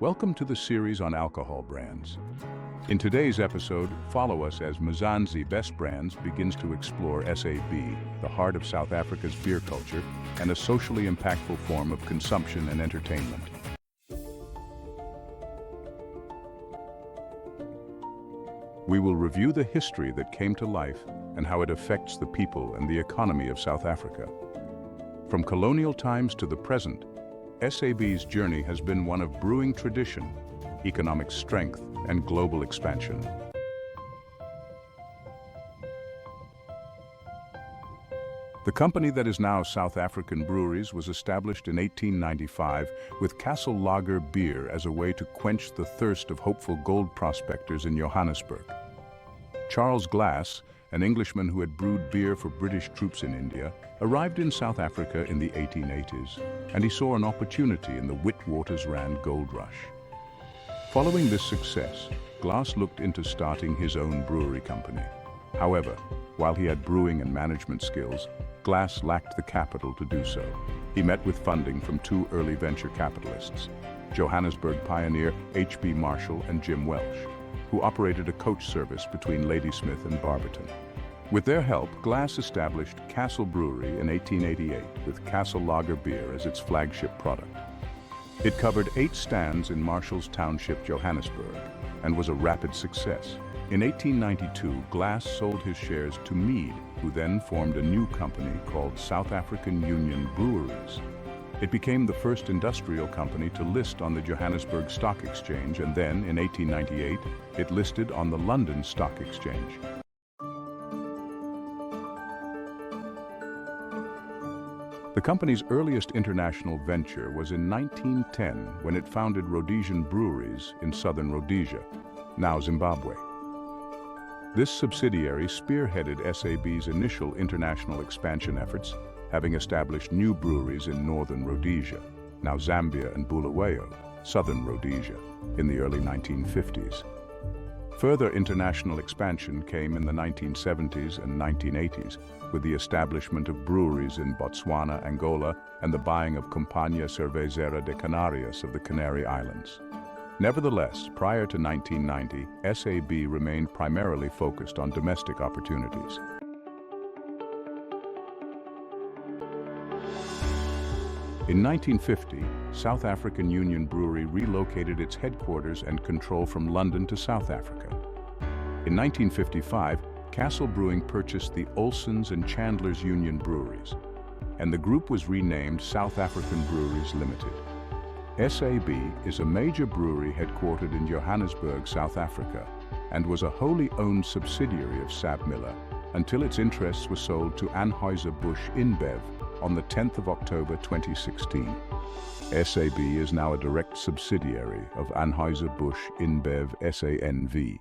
Welcome to the series on alcohol brands. In today's episode, follow us as Mzansi Best Brands begins to explore SAB, the heart of South Africa's beer culture, and a socially impactful form of consumption and entertainment. We will review the history that came to life and how it affects the people and the economy of South Africa. From colonial times to the present, SAB's journey has been one of brewing tradition, economic strength, and global expansion. The company that is now South African Breweries was established in 1895 with Castle Lager beer as a way to quench the thirst of hopeful gold prospectors in Johannesburg. Charles Glass, an Englishman who had brewed beer for British troops in India, arrived in South Africa in the 1880s, and he saw an opportunity in the Witwatersrand Gold Rush. Following this success, Glass looked into starting his own brewery company. However, while he had brewing and management skills, Glass lacked the capital to do so. He met with funding from two early venture capitalists, Johannesburg pioneer H.B. Marshall and Jim Welsh, who operated a coach service between Ladysmith and Barberton. With their help, Glass established Castle Brewery in 1888 with Castle Lager beer as its flagship product. It covered 8 stands in Marshall's Township, Johannesburg, and was a rapid success. In 1892, Glass sold his shares to Mead, who then formed a new company called South African Union Breweries. It became the first industrial company to list on the Johannesburg Stock Exchange, and then, in 1898, it listed on the London Stock Exchange. The company's earliest international venture was in 1910 when it founded Rhodesian Breweries in southern Rhodesia, now Zimbabwe. This subsidiary spearheaded SAB's initial international expansion efforts, having established new breweries in northern Rhodesia, now Zambia and Bulawayo, southern Rhodesia, in the early 1950s. Further international expansion came in the 1970s and 1980s, with the establishment of breweries in Botswana, Angola, and the buying of Compañía Cervecera de Canarias of the Canary Islands. Nevertheless, prior to 1990, SAB remained primarily focused on domestic opportunities. In 1950, South African Union Brewery relocated its headquarters and control from London to South Africa. In 1955, Castle Brewing purchased the Olsons and Chandler's Union Breweries, and the group was renamed South African Breweries Limited. SAB is a major brewery headquartered in Johannesburg, South Africa, and was a wholly owned subsidiary of SABMiller until its interests were sold to Anheuser-Busch InBev on the 10th of October 2016. SAB is now a direct subsidiary of Anheuser-Busch InBev SANV.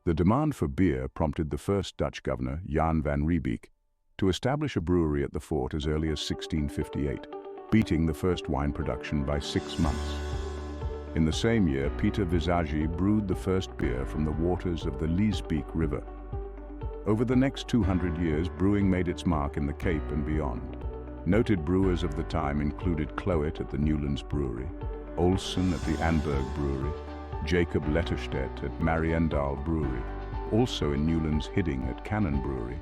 The demand for beer prompted the first Dutch governor, Jan van Riebeeck, to establish a brewery at the fort as early as 1658, beating the first wine production by 6 months. In the same year, Pieter Visagi brewed the first beer from the waters of the Liesbeek River. Over the next 200 years, brewing made its mark in the Cape and beyond. Noted brewers of the time included Cloet at the Newlands Brewery, Olsen at the Anberg Brewery, Jacob Letterstedt at Mariendal Brewery, also in Newlands Hidding at Cannon Brewery,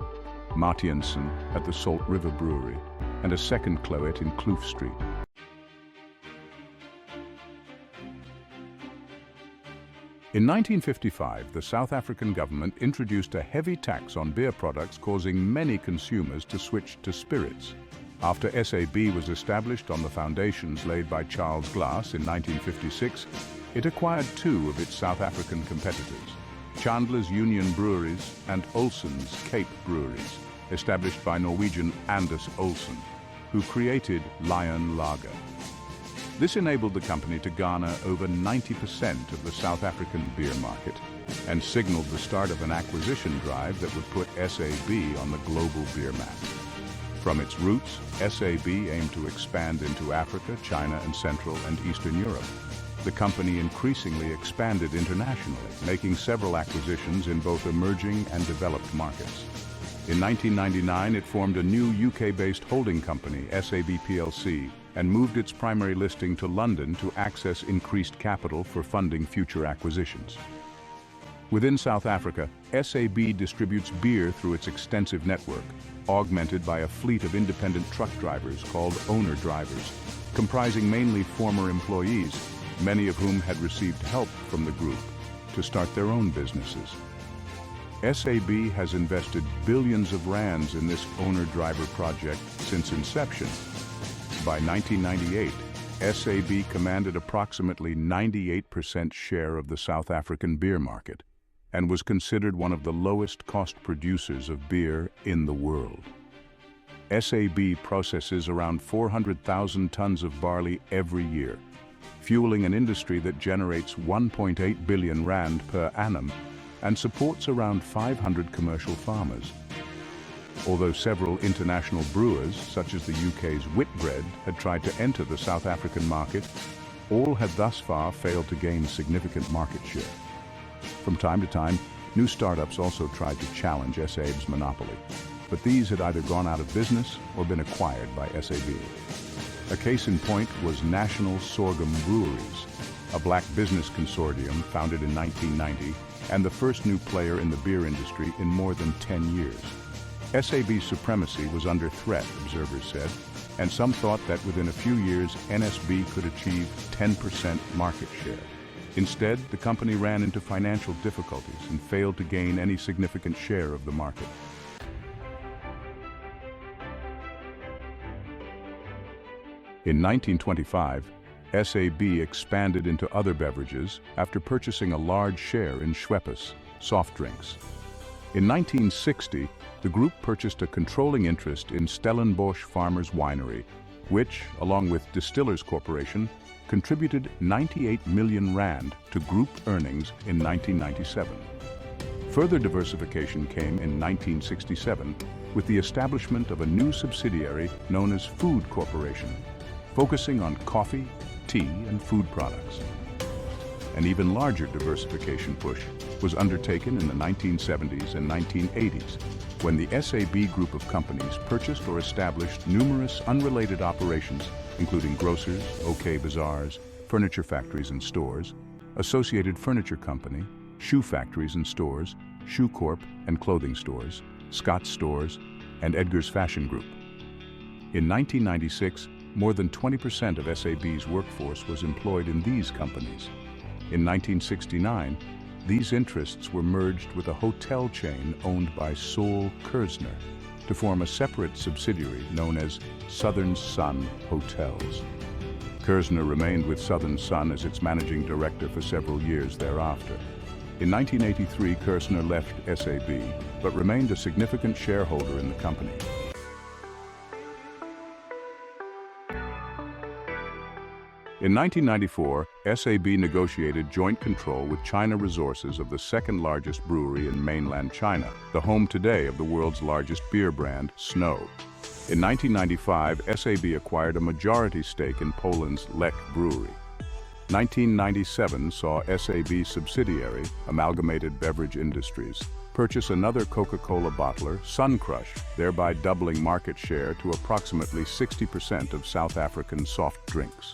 Martiensen at the Salt River Brewery, and a second Cloet in Kloof Street. In 1955, the South African government introduced a heavy tax on beer products, causing many consumers to switch to spirits. After SAB was established on the foundations laid by Charles Glass in 1956, it acquired 2 of its South African competitors, Chandler's Union Breweries and Olsen's Cape Breweries, established by Norwegian Anders Olsen, who created Lion Lager. This enabled the company to garner over 90% of the South African beer market and signaled the start of an acquisition drive that would put SAB on the global beer map. From its roots, SAB aimed to expand into Africa, China, and Central and Eastern Europe. The company increasingly expanded internationally, making several acquisitions in both emerging and developed markets. In 1999, it formed a new UK-based holding company, SAB plc, and moved its primary listing to London to access increased capital for funding future acquisitions. Within South Africa, SAB distributes beer through its extensive network, augmented by a fleet of independent truck drivers called owner drivers, comprising mainly former employees, many of whom had received help from the group to start their own businesses. SAB has invested billions of rands in this owner-driver project since inception. By 1998, SAB commanded approximately 98% share of the South African beer market and was considered one of the lowest-cost producers of beer in the world. SAB processes around 400,000 tons of barley every year, fueling an industry that generates 1.8 billion rand per annum and supports around 500 commercial farmers. Although several international brewers, such as the UK's Whitbread, had tried to enter the South African market, all had thus far failed to gain significant market share. From time to time, new startups also tried to challenge SAB's monopoly, but these had either gone out of business or been acquired by SAB. A case in point was National Sorghum Breweries, a black business consortium founded in 1990 and the first new player in the beer industry in more than 10 years. SAB's supremacy was under threat, observers said, and some thought that within a few years NSB could achieve 10% market share. Instead, the company ran into financial difficulties and failed to gain any significant share of the market. In 1925, SAB expanded into other beverages after purchasing a large share in Schweppes, soft drinks. In 1960, the group purchased a controlling interest in Stellenbosch Farmers Winery, which, along with Distillers Corporation, contributed 98 million rand to group earnings in 1997. Further diversification came in 1967 with the establishment of a new subsidiary known as Food Corporation, focusing on coffee, tea, and food products. An even larger diversification push was undertaken in the 1970s and 1980s when the SAB group of companies purchased or established numerous unrelated operations, including grocers, OK Bazaars, furniture factories and stores, Associated Furniture Company, shoe factories and stores, Shoe Corp and clothing stores, Scott's Stores, and Edgar's Fashion Group. In 1996, more than 20% of SAB's workforce was employed in these companies. In 1969, these interests were merged with a hotel chain owned by Saul Kerzner to form a separate subsidiary known as Southern Sun Hotels. Kerzner remained with Southern Sun as its managing director for several years thereafter. In 1983, Kerzner left SAB, but remained a significant shareholder in the company. In 1994, SAB negotiated joint control with China Resources of the second largest brewery in mainland China, the home today of the world's largest beer brand, Snow. In 1995, SAB acquired a majority stake in Poland's Lech Brewery. 1997 saw SAB's subsidiary, Amalgamated Beverage Industries, purchase another Coca-Cola bottler, Sun Crush, thereby doubling market share to approximately 60% of South African soft drinks.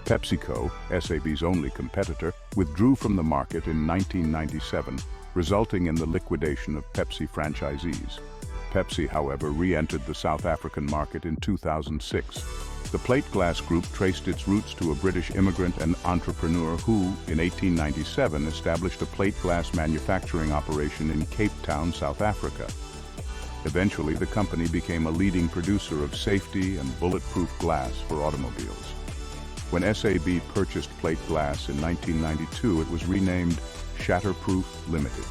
PepsiCo, SAB's only competitor, withdrew from the market in 1997, resulting in the liquidation of Pepsi franchisees. Pepsi, however, re-entered the South African market in 2006. The Plate Glass Group traced its roots to a British immigrant and entrepreneur who, in 1897, established a plate glass manufacturing operation in Cape Town, South Africa. Eventually, the company became a leading producer of safety and bulletproof glass for automobiles. When SAB purchased Plate Glass in 1992, it was renamed Shatterproof Limited.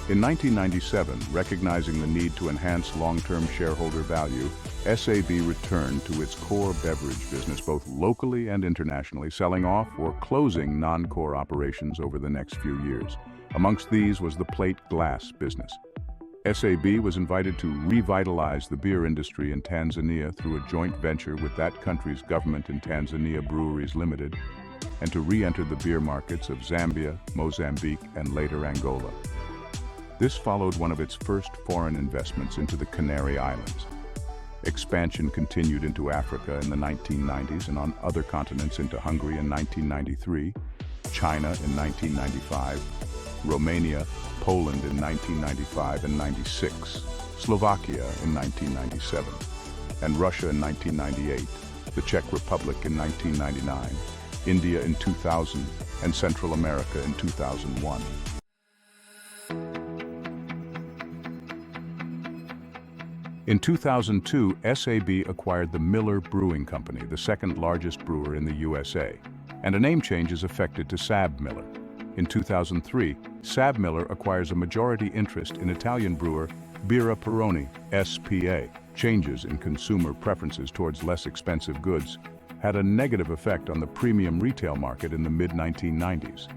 In 1997, recognizing the need to enhance long-term shareholder value, SAB returned to its core beverage business both locally and internationally, selling off or closing non-core operations over the next few years. Amongst these was the plate glass business. SAB was invited to revitalize the beer industry in Tanzania through a joint venture with that country's government in Tanzania Breweries Limited, and to re-enter the beer markets of Zambia, Mozambique, and later Angola. This followed one of its first foreign investments into the Canary Islands. Expansion continued into Africa in the 1990s and on other continents into Hungary in 1993, China in 1995, Romania, Poland in 1995 and 96, Slovakia in 1997, and Russia in 1998, the Czech Republic in 1999, India in 2000, and Central America in 2001. In 2002, SAB acquired the Miller Brewing Company, the second largest brewer in the USA, and a name change is effected to SABMiller. In 2003, SABMiller acquires a majority interest in Italian brewer Birra Peroni, SPA. Changes in consumer preferences towards less expensive goods had a negative effect on the premium retail market in the mid-1990s.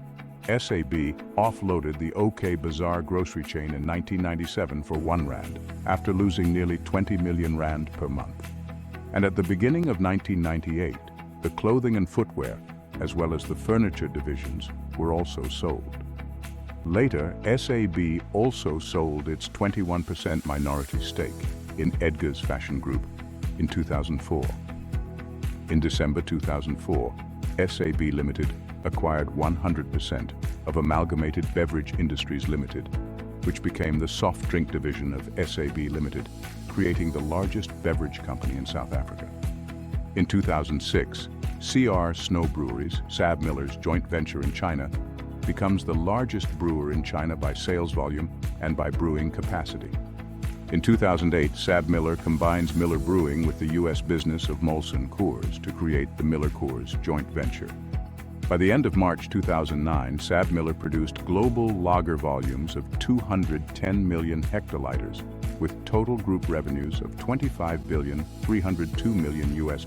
SAB offloaded the OK Bazaar grocery chain in 1997 for R1, after losing nearly 20 million rand per month. And at the beginning of 1998, the clothing and footwear, as well as the furniture divisions, were also sold. Later, SAB also sold its 21% minority stake in Edgar's Fashion Group in 2004. In December 2004, SAB Limited acquired 100% of Amalgamated Beverage Industries Limited, which became the soft drink division of SAB Limited, creating the largest beverage company in South Africa. In 2006, CR Snow Breweries, SABMiller's joint venture in China, becomes the largest brewer in China by sales volume and by brewing capacity. In 2008, SABMiller combines Miller Brewing with the U.S. business of Molson Coors to create the Miller Coors joint venture. By the end of March 2009, SABMiller produced global lager volumes of 210 million hectoliters, with total group revenues of $25,302 million US.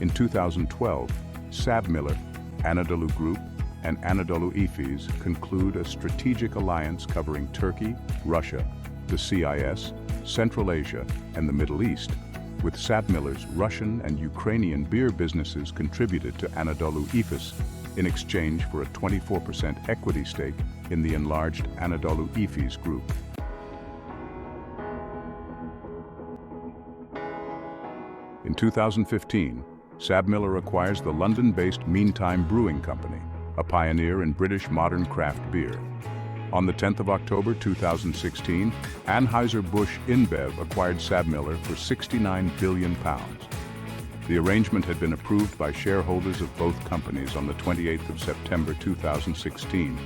In 2012, SABMiller, Anadolu Group, and Anadolu Efes conclude a strategic alliance covering Turkey, Russia, the CIS, Central Asia, and the Middle East, with SABMiller's Russian and Ukrainian beer businesses contributed to Anadolu Efes in exchange for a 24% equity stake in the enlarged Anadolu Efes Group. In 2015, SABMiller acquires the London-based Meantime Brewing Company, a pioneer in British modern craft beer. On the 10th of October 2016, Anheuser-Busch InBev acquired SABMiller for £69 billion. The arrangement had been approved by shareholders of both companies on the 28th of September 2016,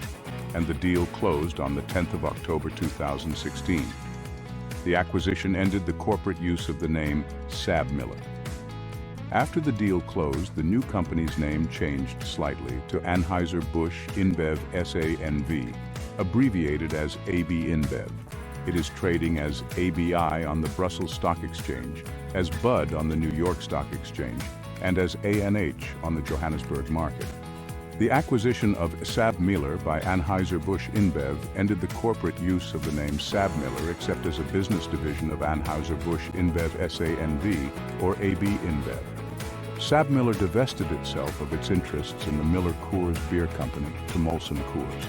and the deal closed on the 10th of October 2016. The acquisition ended the corporate use of the name SABMiller. After the deal closed, the new company's name changed slightly to Anheuser-Busch InBev SA-NV, abbreviated as AB InBev. It is trading as ABI on the Brussels Stock Exchange, as Bud on the New York Stock Exchange, and as ANH on the Johannesburg market. The acquisition of SABMiller by Anheuser-Busch InBev ended the corporate use of the name SABMiller except as a business division of Anheuser-Busch InBev SA-NV, or AB InBev. SABMiller divested itself of its interests in the Miller Coors Beer Company to Molson Coors.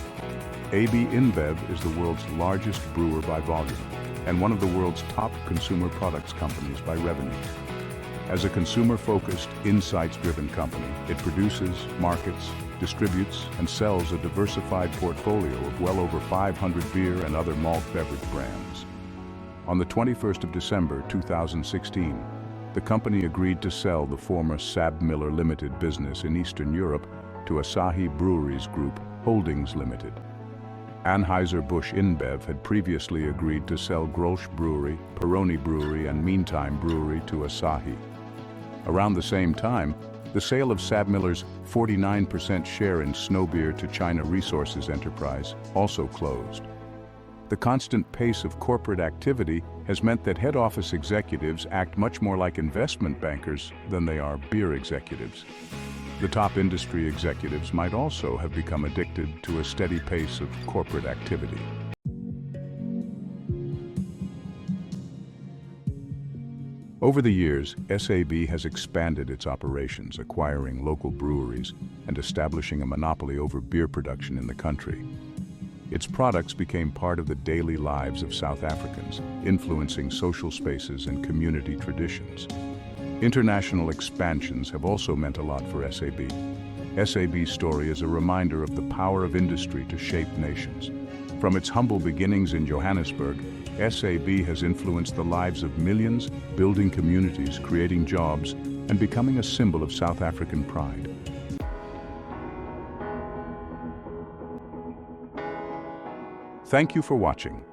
AB InBev is the world's largest brewer by volume and one of the world's top consumer products companies by revenue. As a consumer-focused, insights-driven company, it produces, markets, distributes, and sells a diversified portfolio of well over 500 beer and other malt beverage brands. On the 21st of December 2016, the company agreed to sell the former SABMiller Limited business in Eastern Europe to Asahi Breweries Group Holdings Limited. Anheuser-Busch InBev had previously agreed to sell Grolsch Brewery, Peroni Brewery, and Meantime Brewery to Asahi. Around the same time, the sale of SABMiller's 49% share in Snow Beer to China Resources Enterprise also closed. The constant pace of corporate activity has meant that head office executives act much more like investment bankers than they are beer executives. The top industry executives might also have become addicted to a steady pace of corporate activity. Over the years, SAB has expanded its operations, acquiring local breweries and establishing a monopoly over beer production in the country. Its products became part of the daily lives of South Africans, influencing social spaces and community traditions. International expansions have also meant a lot for SAB. SAB's story is a reminder of the power of industry to shape nations. From its humble beginnings in Johannesburg, SAB has influenced the lives of millions, building communities, creating jobs, and becoming a symbol of South African pride. Thank you for watching.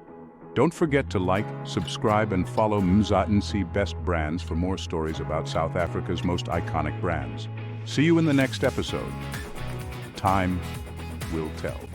Don't forget to like, subscribe, and follow Mzansi Best Brands for more stories about South Africa's most iconic brands. See you in the next episode. Time will tell.